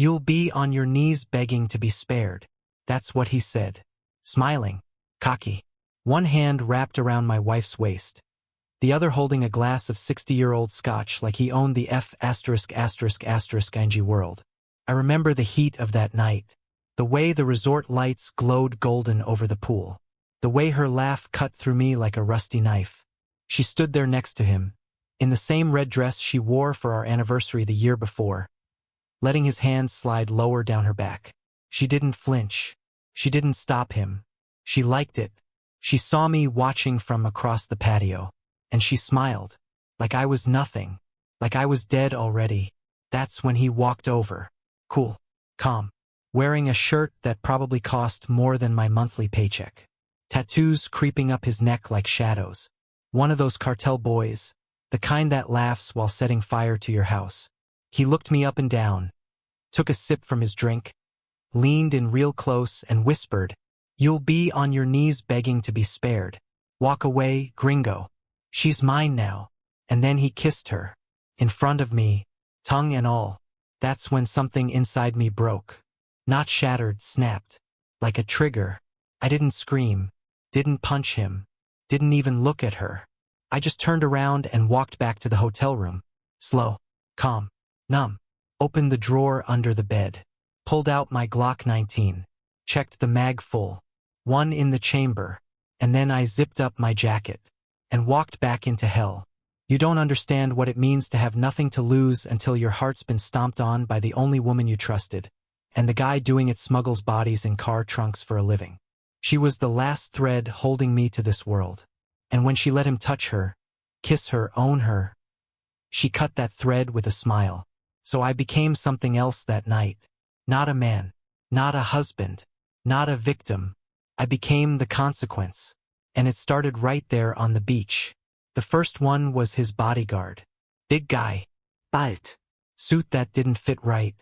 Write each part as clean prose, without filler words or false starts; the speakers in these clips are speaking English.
You'll be on your knees begging to be spared. That's what he said. Smiling, cocky. One hand wrapped around my wife's waist, the other holding a glass of 60-year-old scotch like he owned the *****ing world. I remember the heat of that night, the way the resort lights glowed golden over the pool, the way her laugh cut through me like a rusty knife. She stood there next to him, in the same red dress she wore for our anniversary the year before, letting his hand slide lower down her back. She didn't flinch. She didn't stop him. She liked it. She saw me watching from across the patio, and she smiled, like I was nothing, like I was dead already. That's when he walked over, cool, calm, wearing a shirt that probably cost more than my monthly paycheck. Tattoos creeping up his neck like shadows. One of those cartel boys, the kind that laughs while setting fire to your house. He looked me up and down, took a sip from his drink, leaned in real close and whispered, "You'll be on your knees begging to be spared. Walk away, gringo. She's mine now." And then he kissed her, in front of me, tongue and all. That's when something inside me broke. Not shattered, snapped. Like a trigger. I didn't scream, didn't punch him, didn't even look at her. I just turned around and walked back to the hotel room. Slow, calm, numb. Opened the drawer under the bed. Pulled out my Glock 19. Checked the mag full. One in the chamber. And then I zipped up my jacket. And walked back into hell. You don't understand what it means to have nothing to lose until your heart's been stomped on by the only woman you trusted. And the guy doing it smuggles bodies in car trunks for a living. She was the last thread holding me to this world. And when she let him touch her, kiss her, own her, she cut that thread with a smile. So I became something else that night. Not a man. Not a husband. Not a victim. I became the consequence. And it started right there on the beach. The first one was his bodyguard. Big guy. Bald. Suit that didn't fit right.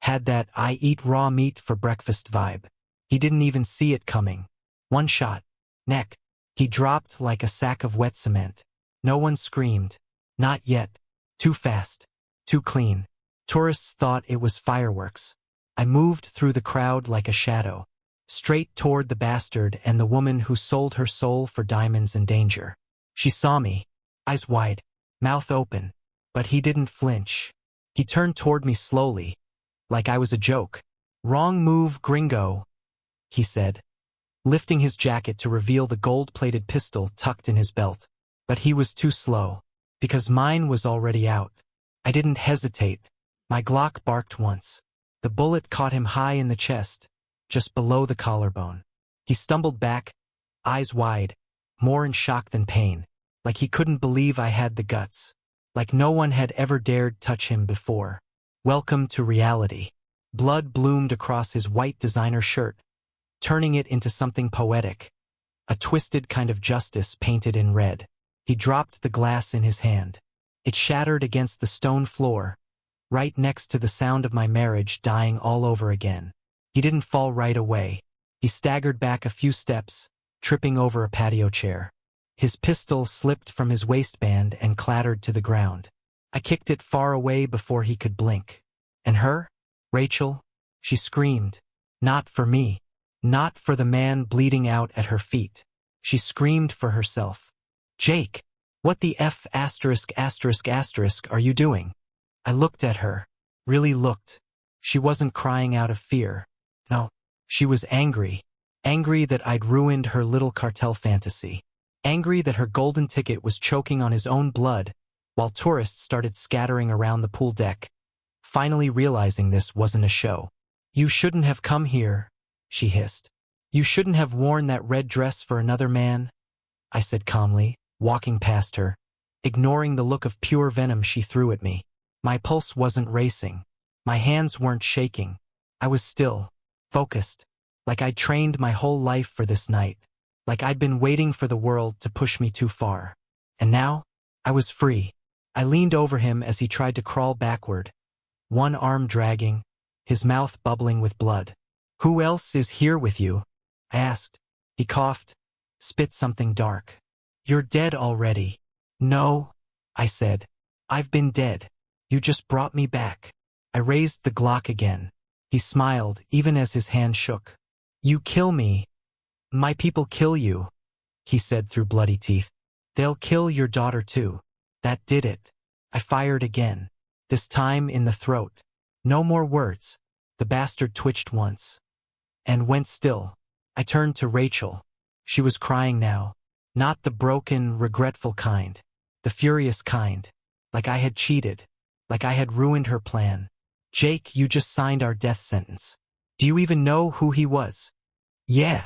Had that I eat raw meat for breakfast vibe. He didn't even see it coming. One shot. Neck. He dropped like a sack of wet cement. No one screamed. Not yet. Too fast. Too clean. Tourists thought it was fireworks. I moved through the crowd like a shadow, straight toward the bastard and the woman who sold her soul for diamonds and danger. She saw me, eyes wide, mouth open, but he didn't flinch. He turned toward me slowly, like I was a joke. "Wrong move, gringo," he said, lifting his jacket to reveal the gold-plated pistol tucked in his belt. But he was too slow, because mine was already out. I didn't hesitate. My Glock barked once. The bullet caught him high in the chest, just below the collarbone. He stumbled back, eyes wide, more in shock than pain, like he couldn't believe I had the guts, like no one had ever dared touch him before. Welcome to reality. Blood bloomed across his white designer shirt, turning it into something poetic, a twisted kind of justice painted in red. He dropped the glass in his hand. It shattered against the stone floor, right next to the sound of my marriage dying all over again. He didn't fall right away. He staggered back a few steps, tripping over a patio chair. His pistol slipped from his waistband and clattered to the ground. I kicked it far away before he could blink. And her? Rachel? She screamed. Not for me. Not for the man bleeding out at her feet. She screamed for herself. "Jake, what the F*** are you doing?" I looked at her. Really looked. She wasn't crying out of fear. No, she was angry. Angry that I'd ruined her little cartel fantasy. Angry that her golden ticket was choking on his own blood, while tourists started scattering around the pool deck, finally realizing this wasn't a show. "You shouldn't have come here," she hissed. "You shouldn't have worn that red dress for another man," I said calmly, walking past her, ignoring the look of pure venom she threw at me. My pulse wasn't racing. My hands weren't shaking. I was still, focused, like I'd trained my whole life for this night, like I'd been waiting for the world to push me too far. And now, I was free. I leaned over him as he tried to crawl backward, one arm dragging, his mouth bubbling with blood. "Who else is here with you?" I asked. He coughed, spit something dark. "You're dead already." "No," I said. "I've been dead. You just brought me back." I raised the Glock again. He smiled, even as his hand shook. You kill me. My people kill you, he said through bloody teeth. They'll kill your daughter too. That did it. I fired again. This time in the throat. No more words. The bastard twitched once. And went still. I turned to Rachel. She was crying now. Not the broken, regretful kind. The furious kind. Like I had cheated. Like I had ruined her plan. Jake, you just signed our death sentence. Do you even know who he was? Yeah,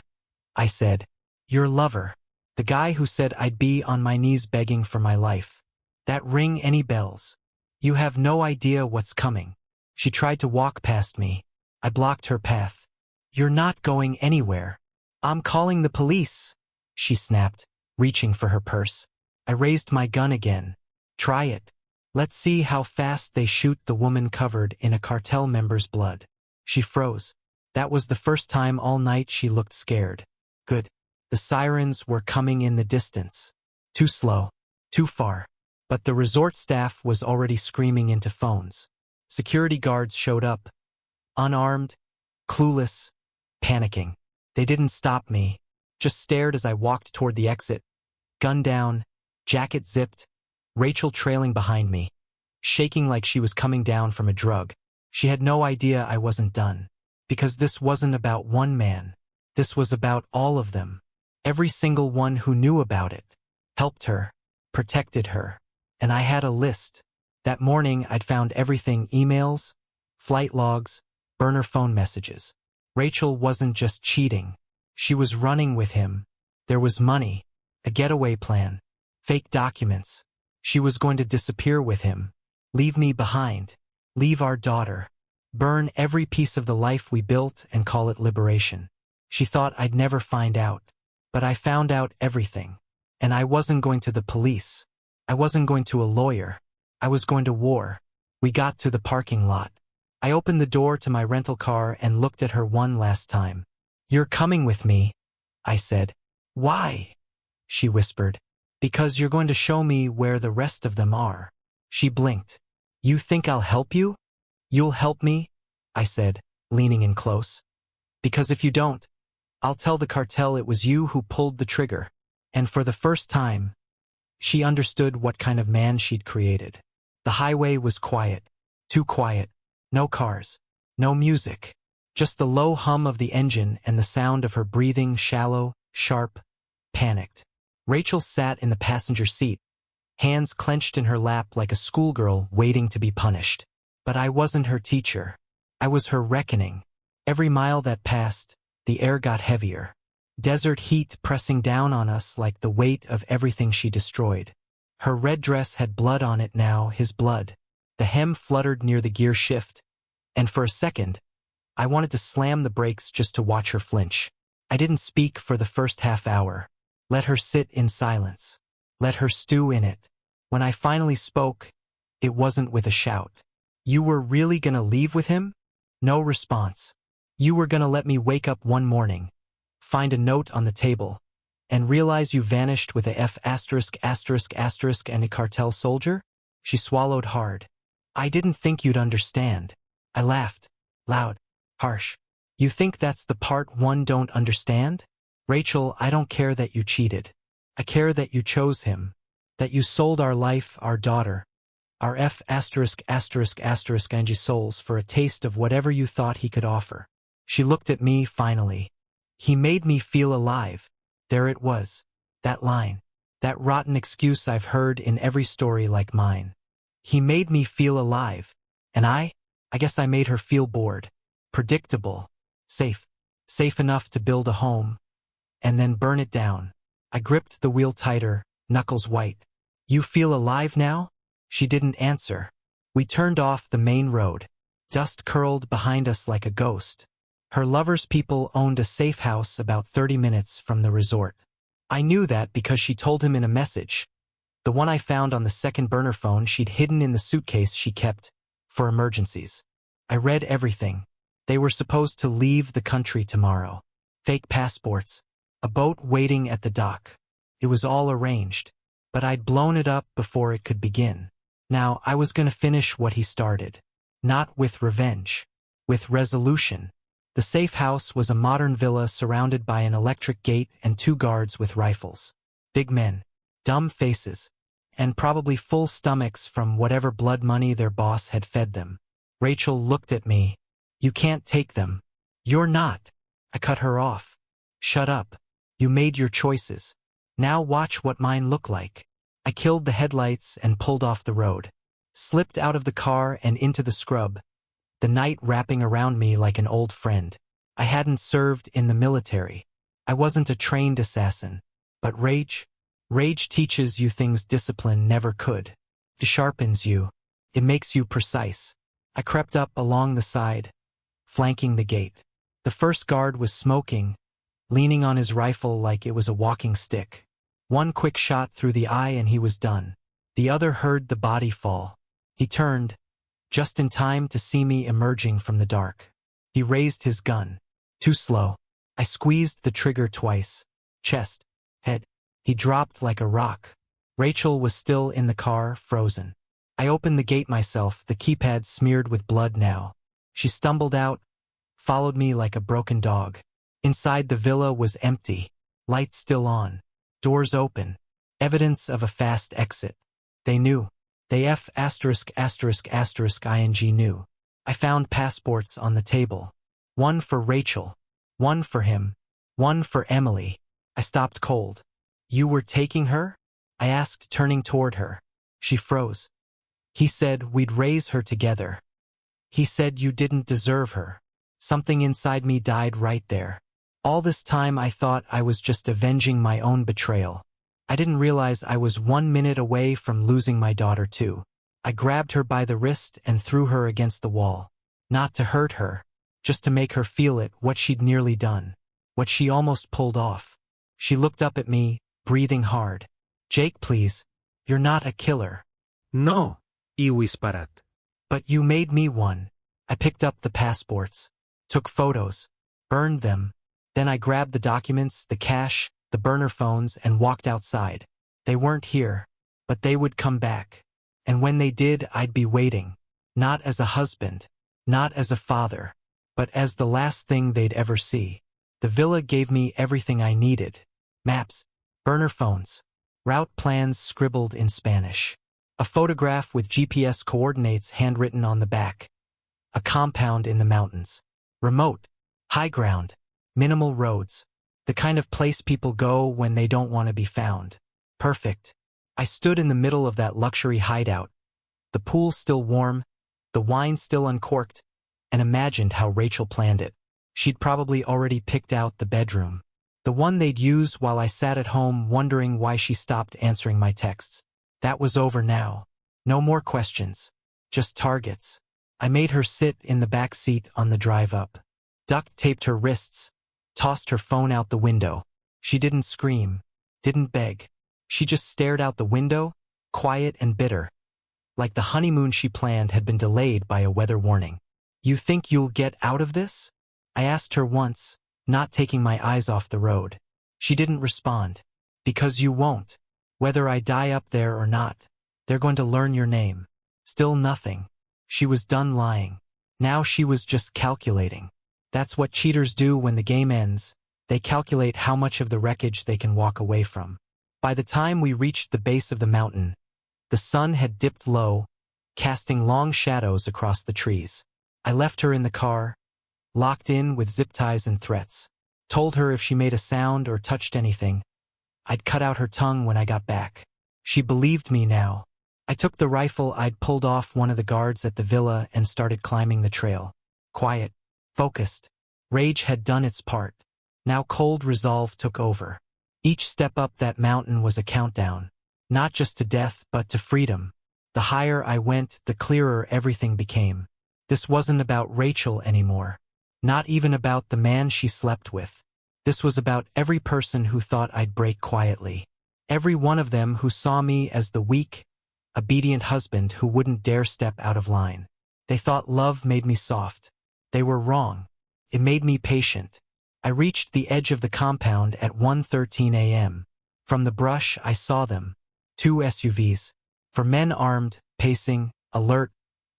I said. Your lover. The guy who said I'd be on my knees begging for my life. That ring any bells? You have no idea what's coming. She tried to walk past me. I blocked her path. You're not going anywhere. I'm calling the police, she snapped, reaching for her purse. I raised my gun again. Try it. Let's see how fast they shoot the woman covered in a cartel member's blood. She froze. That was the first time all night she looked scared. Good. The sirens were coming in the distance. Too slow. Too far. But the resort staff was already screaming into phones. Security guards showed up. Unarmed, clueless, panicking. They didn't stop me. Just stared as I walked toward the exit. Gun down, jacket zipped, Rachel trailing behind me, shaking like she was coming down from a drug. She had no idea I wasn't done. Because this wasn't about one man. This was about all of them. Every single one who knew about it. Helped her. Protected her. And I had a list. That morning I'd found everything: emails, flight logs, burner phone messages. Rachel wasn't just cheating. She was running with him. There was money. A getaway plan. Fake documents. She was going to disappear with him. Leave me behind. Leave our daughter. Burn every piece of the life we built and call it liberation. She thought I'd never find out. But I found out everything. And I wasn't going to the police. I wasn't going to a lawyer. I was going to war. We got to the parking lot. I opened the door to my rental car and looked at her one last time. You're coming with me, I said. Why? She whispered. Because you're going to show me where the rest of them are. She blinked. You think I'll help you? You'll help me? I said, leaning in close. Because if you don't, I'll tell the cartel it was you who pulled the trigger. And for the first time, she understood what kind of man she'd created. The highway was quiet. Too quiet. No cars. No music. Just the low hum of the engine and the sound of her breathing, shallow, sharp, panicked. Rachel sat in the passenger seat, hands clenched in her lap like a schoolgirl waiting to be punished. But I wasn't her teacher. I was her reckoning. Every mile that passed, the air got heavier. Desert heat pressing down on us like the weight of everything she destroyed. Her red dress had blood on it now, his blood. The hem fluttered near the gear shift. And for a second, I wanted to slam the brakes just to watch her flinch. I didn't speak for the first half hour. Let her sit in silence. Let her stew in it. When I finally spoke, it wasn't with a shout. You were really gonna leave with him? No response. You were gonna let me wake up one morning, find a note on the table, and realize you vanished with a F*** and a cartel soldier? She swallowed hard. I didn't think you'd understand. I laughed. Loud. Harsh. You think that's the part one don't understand? Rachel, I don't care that you cheated. I care that you chose him. That you sold our life, our daughter, our F*** Angie souls for a taste of whatever you thought he could offer. She looked at me finally. He made me feel alive. There it was. That line. That rotten excuse I've heard in every story like mine. He made me feel alive. And I guess I made her feel bored. Predictable. Safe. Safe enough to build a home. And then burn it down. I gripped the wheel tighter, knuckles white. You feel alive now? She didn't answer. We turned off the main road. Dust curled behind us like a ghost. Her lover's people owned a safe house about 30 minutes from the resort. I knew that because she told him in a message. The one I found on the second burner phone she'd hidden in the suitcase she kept for emergencies. I read everything. They were supposed to leave the country tomorrow. Fake passports. A boat waiting at the dock. It was all arranged. But I'd blown it up before it could begin. Now I was going to finish what he started. Not with revenge. with resolution. The safe house was a modern villa surrounded by an electric gate and 2 guards with rifles. Big men, dumb faces, and probably full stomachs from whatever blood money their boss had fed them. Rachel looked at me. "You can't take them." "You're not." I cut her off. "Shut up. You made your choices. Now watch what mine look like." I killed the headlights and pulled off the road. Slipped out of the car and into the scrub, the night wrapping around me like an old friend. I hadn't served in the military. I wasn't a trained assassin. But rage teaches you things discipline never could. It sharpens you. It makes you precise. I crept up along the side, flanking the gate. The first guard was smoking, leaning on his rifle like it was a walking stick. One quick shot through the eye and he was done. The other heard the body fall. He turned, just in time to see me emerging from the dark. He raised his gun. Too slow. I squeezed the trigger twice. Chest, head. He dropped like a rock. Rachel was still in the car, frozen. I opened the gate myself, the keypad smeared with blood now. She stumbled out, followed me like a broken dog. Inside the villa was empty, lights still on, doors open, evidence of a fast exit. They knew. They *****ing knew. I found passports on the table. One for Rachel, one for him, one for Emily. I stopped cold. "You were taking her?" I asked, turning toward her. She froze. "He said we'd raise her together. He said you didn't deserve her." Something inside me died right there. All this time I thought I was just avenging my own betrayal. I didn't realize I was 1 minute away from losing my daughter too. I grabbed her by the wrist and threw her against the wall. Not to hurt her, just to make her feel it, what she'd nearly done, what she almost pulled off. She looked up at me, breathing hard. "Jake, please. You're not a killer." No, y whisperat. "But you made me one." I picked up the passports, took photos, burned them. Then I grabbed the documents, the cash, the burner phones, and walked outside. They weren't here, but they would come back. And when they did, I'd be waiting. Not as a husband, not as a father, but as the last thing they'd ever see. The villa gave me everything I needed. Maps, burner phones, route plans scribbled in Spanish. A photograph with GPS coordinates handwritten on the back. A compound in the mountains. Remote, high ground, minimal roads. The kind of place people go when they don't want to be found. Perfect. I stood in the middle of that luxury hideout, the pool still warm, the wine still uncorked, and imagined how Rachel planned it. She'd probably already picked out the bedroom, the one they'd use while I sat at home wondering why she stopped answering my texts. That was over now. No more questions. Just targets. I made her sit in the back seat on the drive up. Duct taped her wrists. Tossed her phone out the window. She didn't scream. Didn't beg. She just stared out the window, quiet and bitter. Like the honeymoon she planned had been delayed by a weather warning. "You think you'll get out of this?" I asked her once, not taking my eyes off the road. She didn't respond. "Because you won't. Whether I die up there or not, they're going to learn your name." Still nothing. She was done lying. Now she was just calculating. That's what cheaters do when the game ends. They calculate how much of the wreckage they can walk away from. By the time we reached the base of the mountain, the sun had dipped low, casting long shadows across the trees. I left her in the car, locked in with zip ties and threats. Told her if she made a sound or touched anything, I'd cut out her tongue when I got back. She believed me now. I took the rifle I'd pulled off one of the guards at the villa and started climbing the trail. Quiet, focused. Rage had done its part. Now cold resolve took over. Each step up that mountain was a countdown. Not just to death, but to freedom. The higher I went, the clearer everything became. This wasn't about Rachel anymore. Not even about the man she slept with. This was about every person who thought I'd break quietly. Every one of them who saw me as the weak, obedient husband who wouldn't dare step out of line. They thought love made me soft. They were wrong. It made me patient. I reached the edge of the compound at 1:13 a.m. From the brush I saw them. 2 SUVs. 4 men armed, pacing, alert,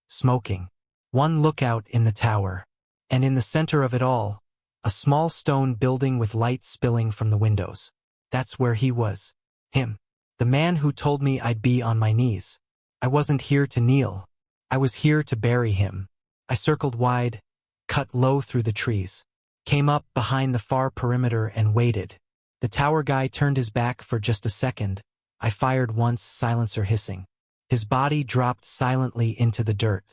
smoking. One lookout in the tower. And in the center of it all, a small stone building with light spilling from the windows. That's where he was. Him. The man who told me I'd be on my knees. I wasn't here to kneel. I was here to bury him. I circled wide, cut low through the trees, came up behind the far perimeter and waited. The tower guy turned his back for just a second. I fired once, silencer hissing. His body dropped silently into the dirt.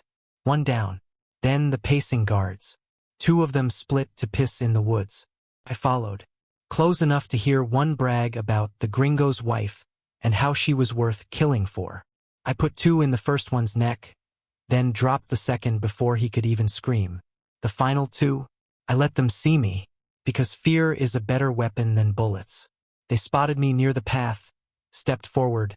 One down. Then the pacing guards. Two of them split to piss in the woods. I followed, close enough to hear one brag about the gringo's wife and how she was worth killing for. I put two in the first one's neck, then dropped the second before he could even scream. The final two, I let them see me, because fear is a better weapon than bullets. They spotted me near the path, stepped forward,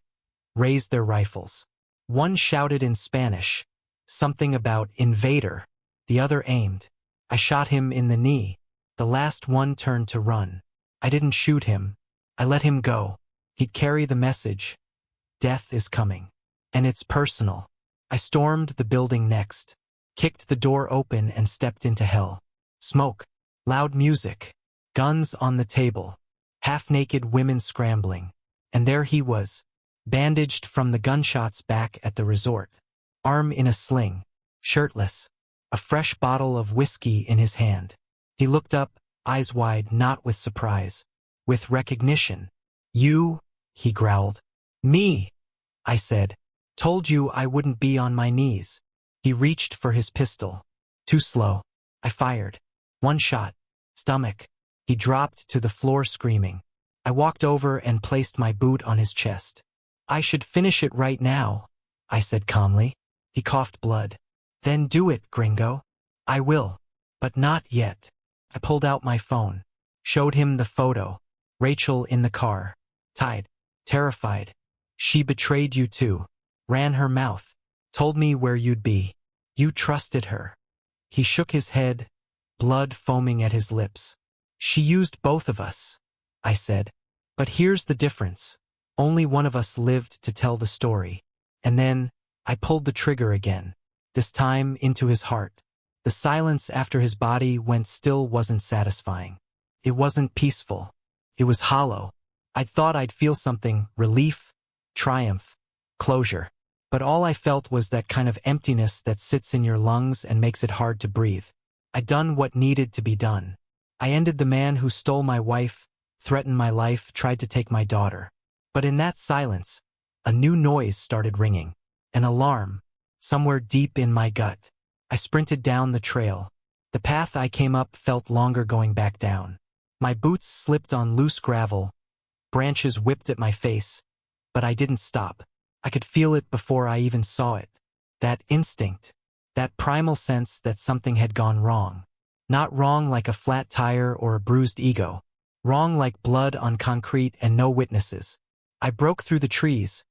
raised their rifles. One shouted in Spanish, something about invader. The other aimed. I shot him in the knee. The last one turned to run. I didn't shoot him. I let him go. He'd carry the message. Death is coming. And it's personal. I stormed the building next, kicked the door open and stepped into hell. Smoke, loud music, guns on the table, half-naked women scrambling. And there he was, bandaged from the gunshots back at the resort, arm in a sling, shirtless, a fresh bottle of whiskey in his hand. He looked up, eyes wide, not with surprise, with recognition. You, he growled. Me, I said. Told you I wouldn't be on my knees. He reached for his pistol. Too slow. I fired. One shot. Stomach. He dropped to the floor screaming. I walked over and placed my boot on his chest. I should finish it right now, I said calmly. He coughed blood. Then do it, gringo. I will. But not yet. I pulled out my phone. Showed him the photo. Rachel in the car. Tied. Terrified. She betrayed you too. Ran her mouth. Told me where you'd be. You trusted her. He shook his head, blood foaming at his lips. She used both of us, I said. But here's the difference. Only one of us lived to tell the story. And then, I pulled the trigger again. This time into his heart. The silence after his body went still wasn't satisfying. It wasn't peaceful. It was hollow. I thought I'd feel something, relief, triumph, closure. But all I felt was that kind of emptiness that sits in your lungs and makes it hard to breathe. I'd done what needed to be done. I ended the man who stole my wife, threatened my life, tried to take my daughter. But in that silence, a new noise started ringing. An alarm, somewhere deep in my gut. I sprinted down the trail. The path I came up felt longer going back down. My boots slipped on loose gravel. Branches whipped at my face. But I didn't stop. I could feel it before I even saw it. That instinct. That primal sense that something had gone wrong. Not wrong like a flat tire or a bruised ego. Wrong like blood on concrete and no witnesses. I broke through the trees.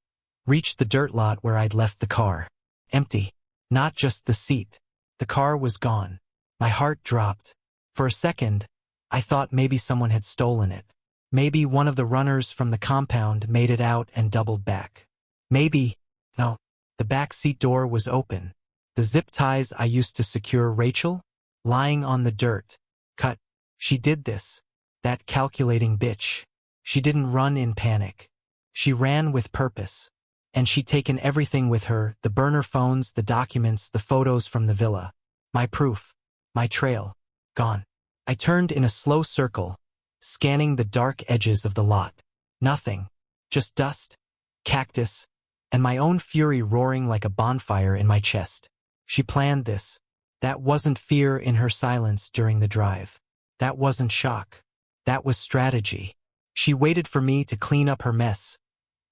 Reached the dirt lot where I'd left the car. Empty. Not just the seat. The car was gone. My heart dropped. For a second, I thought maybe someone had stolen it. Maybe one of the runners from the compound made it out and doubled back. Maybe, no, the back seat door was open. The zip ties I used to secure Rachel, lying on the dirt. Cut. She did this. That calculating bitch. She didn't run in panic. She ran with purpose. And she'd taken everything with her, the burner phones, the documents, the photos from the villa. My proof. My trail. Gone. I turned in a slow circle, scanning the dark edges of the lot. Nothing. Just dust, cactus, and my own fury roaring like a bonfire in my chest. She planned this. That wasn't fear in her silence during the drive. That wasn't shock. That was strategy. She waited for me to clean up her mess.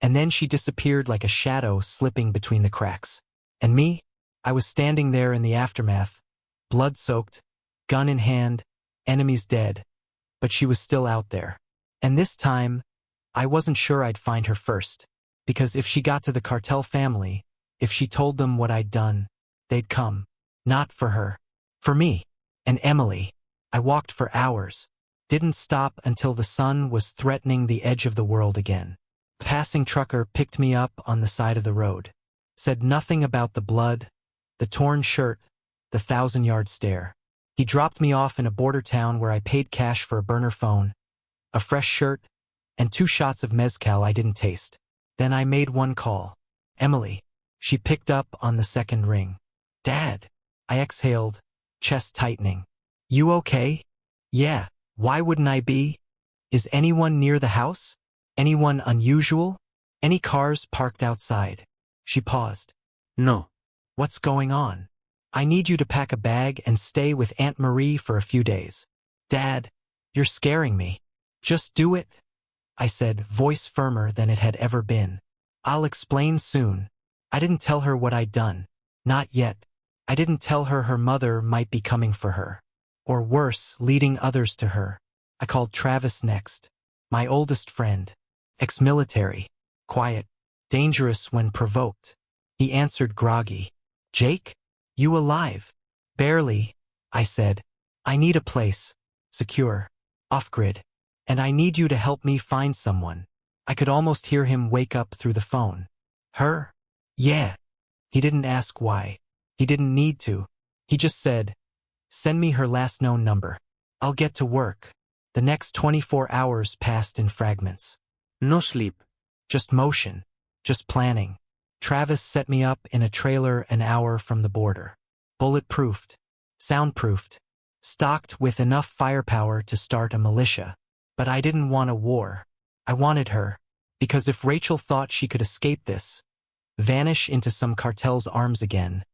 And then she disappeared like a shadow slipping between the cracks. And me? I was standing there in the aftermath, blood-soaked, gun in hand, enemies dead. But she was still out there. And this time, I wasn't sure I'd find her first. Because if she got to the Cartel family, if she told them what I'd done, they'd come. Not for her. For me. And Emily. I walked for hours. Didn't stop until the sun was threatening the edge of the world again. A passing trucker picked me up on the side of the road. Said nothing about the blood, the torn shirt, the 1,000-yard stare. He dropped me off in a border town where I paid cash for a burner phone, a fresh shirt, and 2 shots of mezcal I didn't taste. Then I made one call. Emily. She picked up on the second ring. Dad. I exhaled, chest tightening. You okay? Yeah. Why wouldn't I be? Is anyone near the house? Anyone unusual? Any cars parked outside? She paused. No. What's going on? I need you to pack a bag and stay with Aunt Marie for a few days. Dad, you're scaring me. Just do it, I said, voice firmer than it had ever been. I'll explain soon. I didn't tell her what I'd done. Not yet. I didn't tell her her mother might be coming for her. Or worse, leading others to her. I called Travis next. My oldest friend. Ex-military. Quiet. Dangerous when provoked. He answered groggy. Jake? You alive? Barely, I said. I need a place. Secure. Off-grid. And I need you to help me find someone. I could almost hear him wake up through the phone. Her? Yeah. He didn't ask why. He didn't need to. He just said, send me her last known number. I'll get to work. The next 24 hours passed in fragments. No sleep. Just motion. Just planning. Travis set me up in a trailer an hour from the border. Bulletproofed. Soundproofed. Stocked with enough firepower to start a militia. But I didn't want a war. I wanted her. Because if Rachel thought she could escape this, vanish into some cartel's arms again,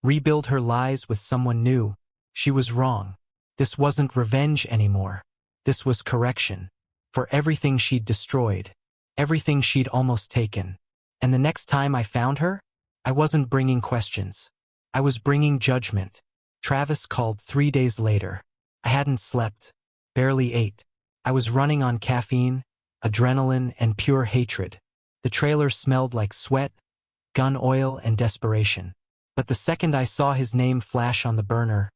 rebuild her lies with someone new, she was wrong. This wasn't revenge anymore. This was correction. For everything she'd destroyed. Everything she'd almost taken. And the next time I found her, I wasn't bringing questions. I was bringing judgment. Travis called 3 days later. I hadn't slept. Barely ate. I was running on caffeine, adrenaline, and pure hatred. The trailer smelled like sweat, gun oil, and desperation. But the second I saw his name flash on the burner,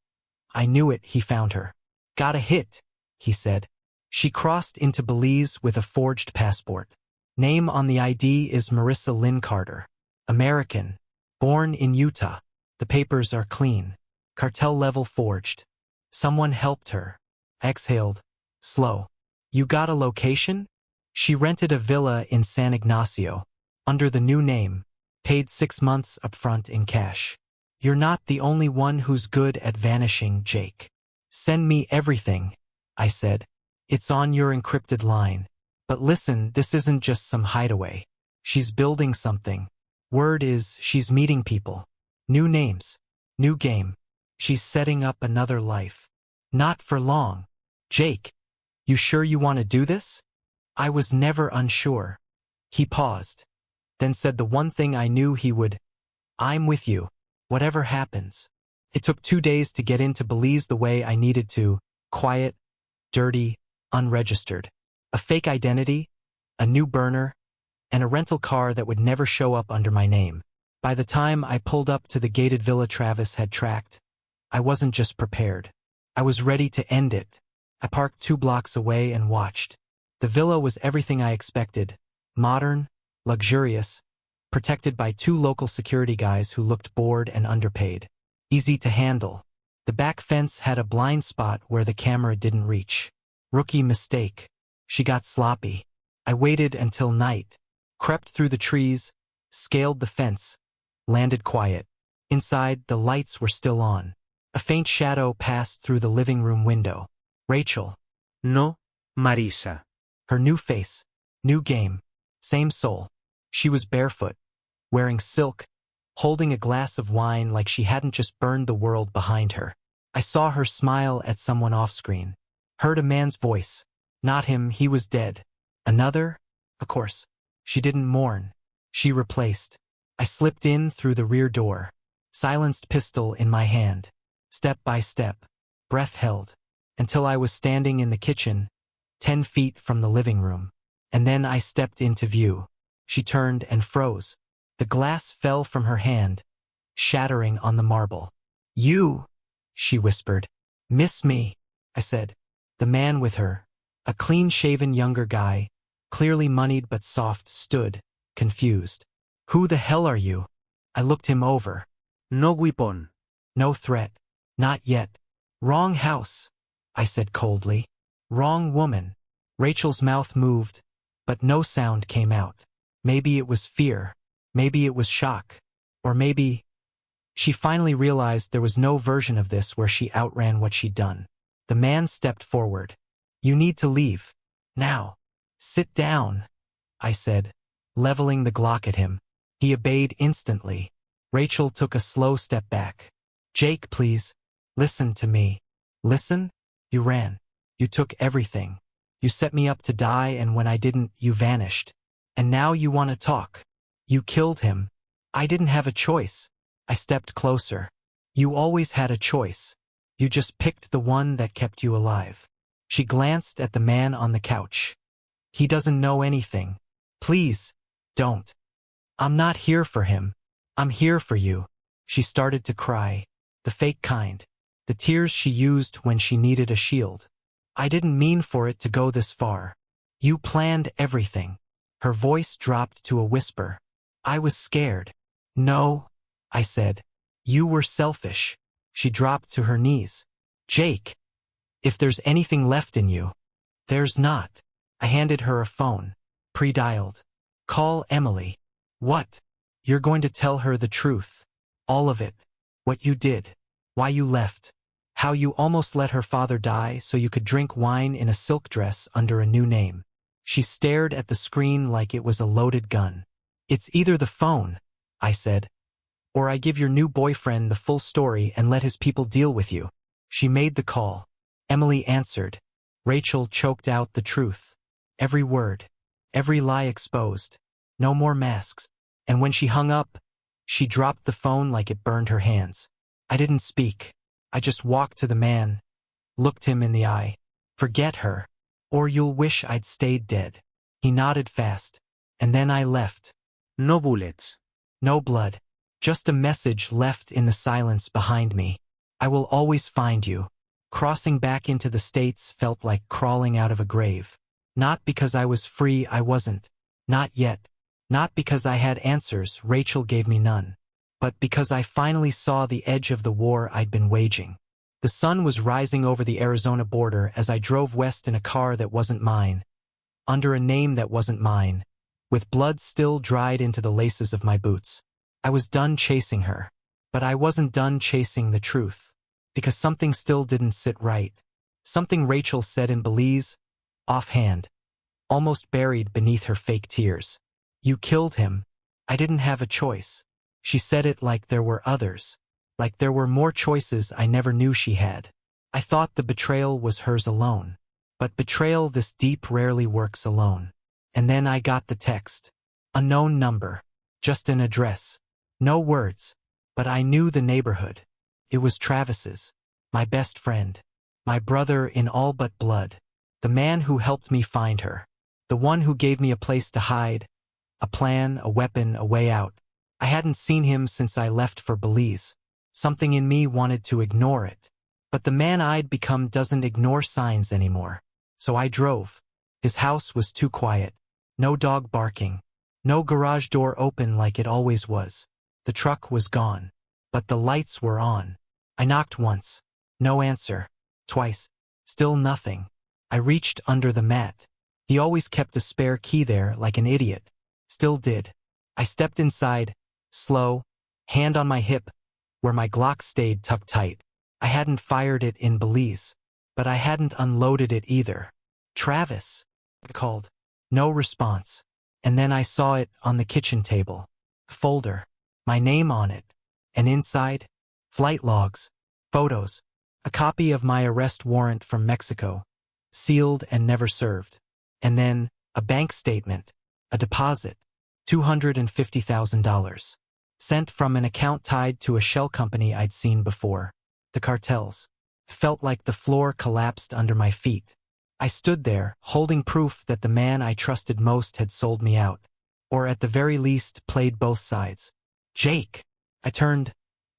I knew it. He found her. Got a hit, he said. She crossed into Belize with a forged passport. Name on the ID is Marissa Lynn Carter. American. Born in Utah. The papers are clean. Cartel level forged. Someone helped her. I exhaled. Slow. You got a location? She rented a villa in San Ignacio. Under the new name. Paid 6 months upfront in cash. You're not the only one who's good at vanishing, Jake. Send me everything, I said. It's on your encrypted line. But listen, this isn't just some hideaway. She's building something. Word is, she's meeting people. New names. New game. She's setting up another life. Not for long. Jake, you sure you want to do this? I was never unsure. He paused. Then said the one thing I knew he would. I'm with you. Whatever happens. It took 2 days to get into Belize the way I needed to. Quiet, dirty, unregistered. A fake identity, a new burner, and a rental car that would never show up under my name. By the time I pulled up to the gated villa Travis had tracked, I wasn't just prepared. I was ready to end it. I parked 2 blocks away and watched. The villa was everything I expected. Modern, luxurious, protected by 2 local security guys who looked bored and underpaid. Easy to handle. The back fence had a blind spot where the camera didn't reach. Rookie mistake. She got sloppy. I waited until night, crept through the trees, scaled the fence, landed quiet. Inside, the lights were still on. A faint shadow passed through the living room window. Rachel. No, Marisa. Her new face, new game, same soul. She was barefoot, wearing silk, holding a glass of wine like she hadn't just burned the world behind her. I saw her smile at someone off-screen. Heard a man's voice. Not him, he was dead. Another? Of course. She didn't mourn. She replaced. I slipped in through the rear door. Silenced pistol in my hand. Step by step. Breath held. Until I was standing in the kitchen, 10 feet from the living room. And then I stepped into view. She turned and froze. The glass fell from her hand, shattering on the marble. You, she whispered. Miss me, I said. The man with her, a clean-shaven younger guy, clearly moneyed but soft, stood, confused. Who the hell are you? I looked him over. No weapon. No threat. Not yet. Wrong house, I said coldly. Wrong woman. Rachel's mouth moved, but no sound came out. Maybe it was fear. Maybe it was shock. Or maybe... She finally realized there was no version of this where she outran what she'd done. The man stepped forward. You need to leave. Now. Sit down, I said, leveling the Glock at him. He obeyed instantly. Rachel took a slow step back. Jake, please. Listen to me. Listen? You ran. You took everything. You set me up to die, and when I didn't, you vanished. And now you want to talk. You killed him. I didn't have a choice. I stepped closer. You always had a choice. You just picked the one that kept you alive. She glanced at the man on the couch. He doesn't know anything. Please, don't. I'm not here for him. I'm here for you. She started to cry. The fake kind. The tears she used when she needed a shield. I didn't mean for it to go this far. You planned everything. Her voice dropped to a whisper. I was scared. No, I said. You were selfish. She dropped to her knees. Jake, if there's anything left in you. There's not. I handed her a phone. Pre-dialed. Call Emily. What? You're going to tell her the truth. All of it. What you did. Why you left. How you almost let her father die so you could drink wine in a silk dress under a new name. She stared at the screen like it was a loaded gun. It's either the phone, I said, or I give your new boyfriend the full story and let his people deal with you. She made the call. Emily answered. Rachel choked out the truth. Every word. Every lie exposed. No more masks. And when she hung up, she dropped the phone like it burned her hands. I didn't speak. I just walked to the man, looked him in the eye. Forget her, or you'll wish I'd stayed dead. He nodded fast. And then I left. No bullets. No blood. Just a message left in the silence behind me. I will always find you. Crossing back into the States felt like crawling out of a grave. Not because I was free, I wasn't. Not yet. Not because I had answers, Rachel gave me none. But because I finally saw the edge of the war I'd been waging. The sun was rising over the Arizona border as I drove west in a car that wasn't mine. Under a name that wasn't mine. With blood still dried into the laces of my boots. I was done chasing her. But I wasn't done chasing the truth. Because something still didn't sit right. Something Rachel said in Belize, offhand, almost buried beneath her fake tears. You killed him. I didn't have a choice. She said it like there were others. Like there were more choices I never knew she had. I thought the betrayal was hers alone. But betrayal this deep rarely works alone. And then I got the text. Unknown number. Just an address. No words. But I knew the neighborhood. It was Travis's. My best friend. My brother in all but blood. The man who helped me find her. The one who gave me a place to hide. A plan, a weapon, a way out. I hadn't seen him since I left for Belize. Something in me wanted to ignore it. But the man I'd become doesn't ignore signs anymore. So I drove. His house was too quiet. No dog barking. No garage door open like it always was. The truck was gone. But the lights were on. I knocked once. No answer. Twice. Still nothing. I reached under the mat. He always kept a spare key there like an idiot. Still did. I stepped inside, slow, hand on my hip, where my Glock stayed tucked tight. I hadn't fired it in Belize. But I hadn't unloaded it either. Travis, I called. No response. And then I saw it on the kitchen table. Folder. My name on it. And inside, flight logs, photos, a copy of my arrest warrant from Mexico, sealed and never served. And then, a bank statement, a deposit, $250,000, sent from an account tied to a shell company I'd seen before, the Cartels. Felt like the floor collapsed under my feet. I stood there, holding proof that the man I trusted most had sold me out, or at the very least played both sides. Jake! I turned,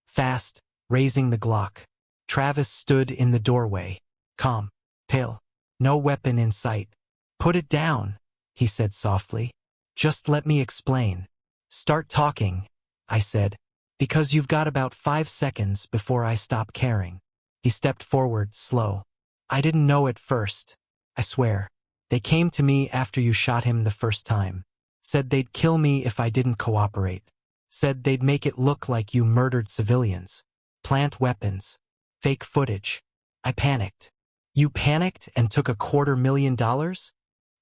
fast, raising the Glock. Travis stood in the doorway, calm, pale, no weapon in sight. Put it down, he said softly. Just let me explain. Start talking, I said, because you've got about 5 seconds before I stop caring. He stepped forward, slow. I didn't know at first. I swear. They came to me after you shot him the first time. Said they'd kill me if I didn't cooperate. Said they'd make it look like you murdered civilians. Plant weapons. Fake footage. I panicked. You panicked and took $250,000?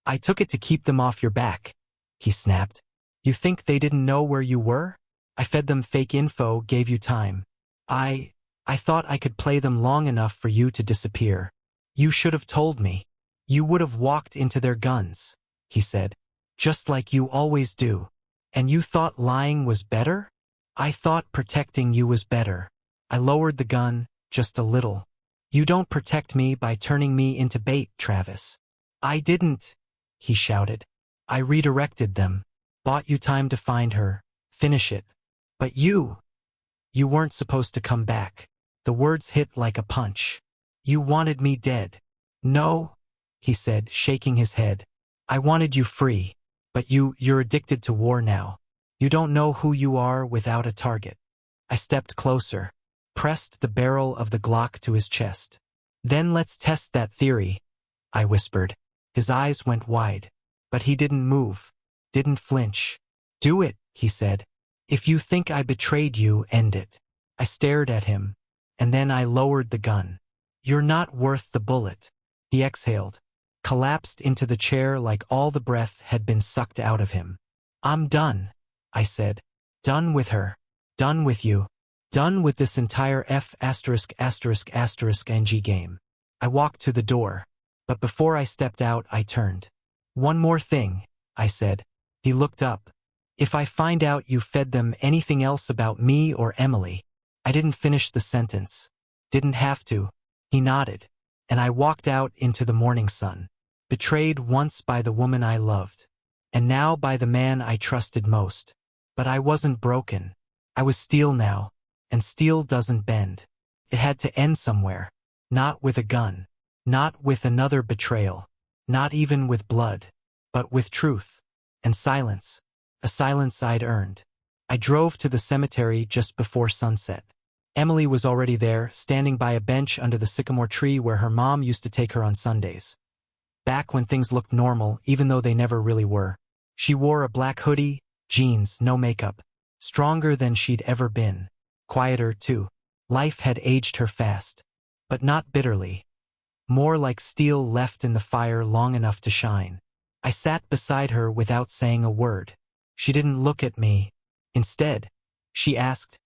I took it to keep them off your back. He snapped. You think they didn't know where you were? I fed them fake info, gave you time. I thought I could play them long enough for you to disappear. You should have told me. You would have walked into their guns, he said. Just like you always do. And you thought lying was better? I thought protecting you was better. I lowered the gun, just a little. You don't protect me by turning me into bait, Travis. I didn't, he shouted. I redirected them. Bought you time to find her. Finish it. But you weren't supposed to come back. The words hit like a punch. You wanted me dead. No, he said, shaking his head. I wanted you free. But you're addicted to war now. You don't know who you are without a target. I stepped closer, pressed the barrel of the Glock to his chest. Then let's test that theory, I whispered. His eyes went wide. But he didn't move, didn't flinch. Do it, he said. If you think I betrayed you, end it. I stared at him, and then I lowered the gun. You're not worth the bullet. He exhaled, collapsed into the chair like all the breath had been sucked out of him. I'm done, I said. Done with her. Done with you. Done with this entire F******ng game. I walked to the door, but before I stepped out I turned. One more thing, I said. He looked up. If I find out you fed them anything else about me or Emily. I didn't finish the sentence. Didn't have to. He nodded, and I walked out into the morning sun. Betrayed once by the woman I loved, and now by the man I trusted most. But I wasn't broken. I was steel now, and steel doesn't bend. It had to end somewhere. Not with a gun. Not with another betrayal. Not even with blood. But with truth. And silence. A silence I'd earned. I drove to the cemetery just before sunset. Emily was already there, standing by a bench under the sycamore tree where her mom used to take her on Sundays. Back when things looked normal, even though they never really were. She wore a black hoodie, jeans, no makeup. Stronger than she'd ever been. Quieter, too. Life had aged her fast. But not bitterly. More like steel left in the fire long enough to shine. I sat beside her without saying a word. She didn't look at me. Instead, she asked,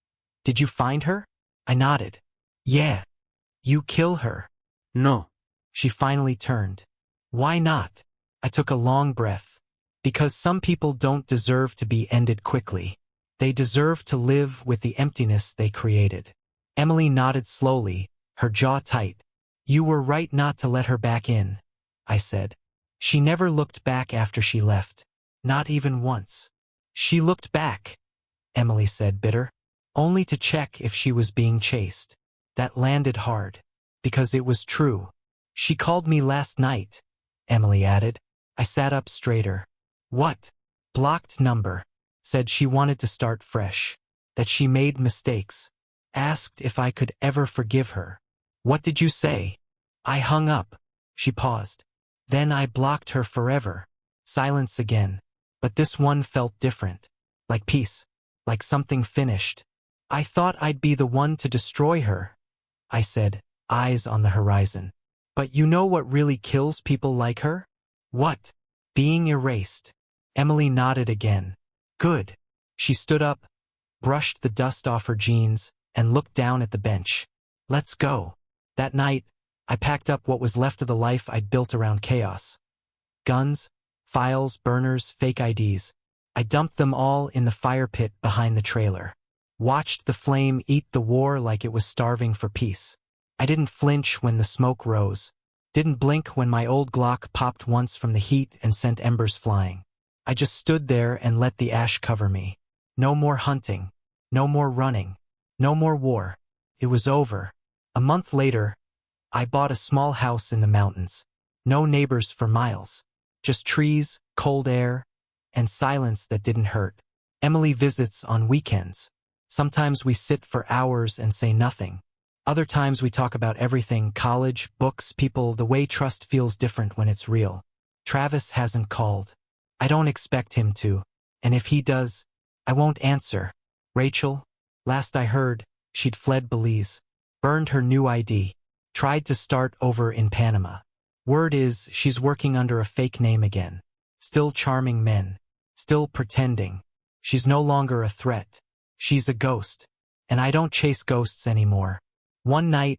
"Did you find her?" I nodded. "Yeah." "You kill her?" No. She finally turned. "Why not?" I took a long breath. Because some people don't deserve to be ended quickly. They deserve to live with the emptiness they created. Emily nodded slowly, her jaw tight. "You were right not to let her back in," I said. "She never looked back after she left. Not even once." "She looked back," Emily said, bitter. "Only to check if she was being chased." That landed hard. Because it was true. "She called me last night," Emily added. I sat up straighter. "What?" "Blocked number. Said she wanted to start fresh. That she made mistakes. Asked if I could ever forgive her." "What did you say?" "I hung up." She paused. "Then I blocked her forever." Silence again. But this one felt different. Like peace. Like something finished. "I thought I'd be the one to destroy her," I said, eyes on the horizon. "But you know what really kills people like her?" "What?" "Being erased." Emily nodded again. "Good." She stood up, brushed the dust off her jeans, and looked down at the bench. "Let's go." That night, I packed up what was left of the life I'd built around chaos. Guns, files, burners, fake IDs. I dumped them all in the fire pit behind the trailer. Watched the flame eat the war like it was starving for peace. I didn't flinch when the smoke rose. Didn't blink when my old Glock popped once from the heat and sent embers flying. I just stood there and let the ash cover me. No more hunting. No more running. No more war. It was over. A month later, I bought a small house in the mountains. No neighbors for miles. Just trees, cold air, and silence that didn't hurt. Emily visits on weekends. Sometimes we sit for hours and say nothing. Other times we talk about everything, college, books, people. The way trust feels different when it's real. Travis hasn't called. I don't expect him to. And if he does, I won't answer. Rachel, last I heard, she'd fled Belize, burned her new ID, tried to start over in Panama. Word is, she's working under a fake name again. Still charming men. Still pretending. She's no longer a threat. She's a ghost. And I don't chase ghosts anymore. One night,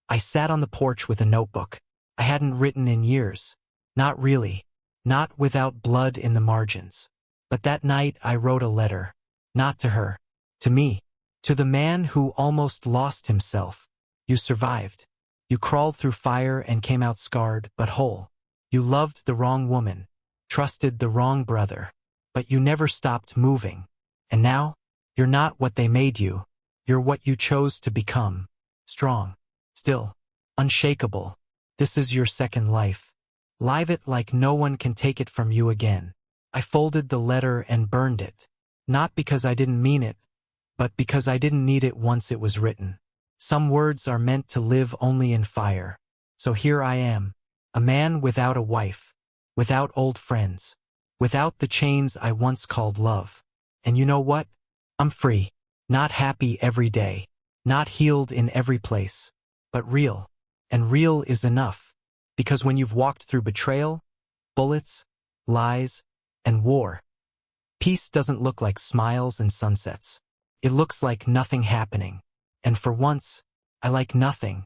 I sat on the porch with a notebook. I hadn't written in years. Not really. Not without blood in the margins. But that night I wrote a letter. Not to her. To me. To the man who almost lost himself. You survived. You crawled through fire and came out scarred, but whole. You loved the wrong woman. Trusted the wrong brother. But you never stopped moving. And now, you're not what they made you. You're what you chose to become. Strong. Still. Unshakable. This is your second life. Live it like no one can take it from you again. I folded the letter and burned it. Not because I didn't mean it, but because I didn't need it once it was written. Some words are meant to live only in fire. So here I am, a man without a wife, without old friends, without the chains I once called love. And you know what? I'm free. Not happy every day. Not healed in every place. But real. And real is enough. Because when you've walked through betrayal, bullets, lies, and war, peace doesn't look like smiles and sunsets. It looks like nothing happening. And for once, I like nothing.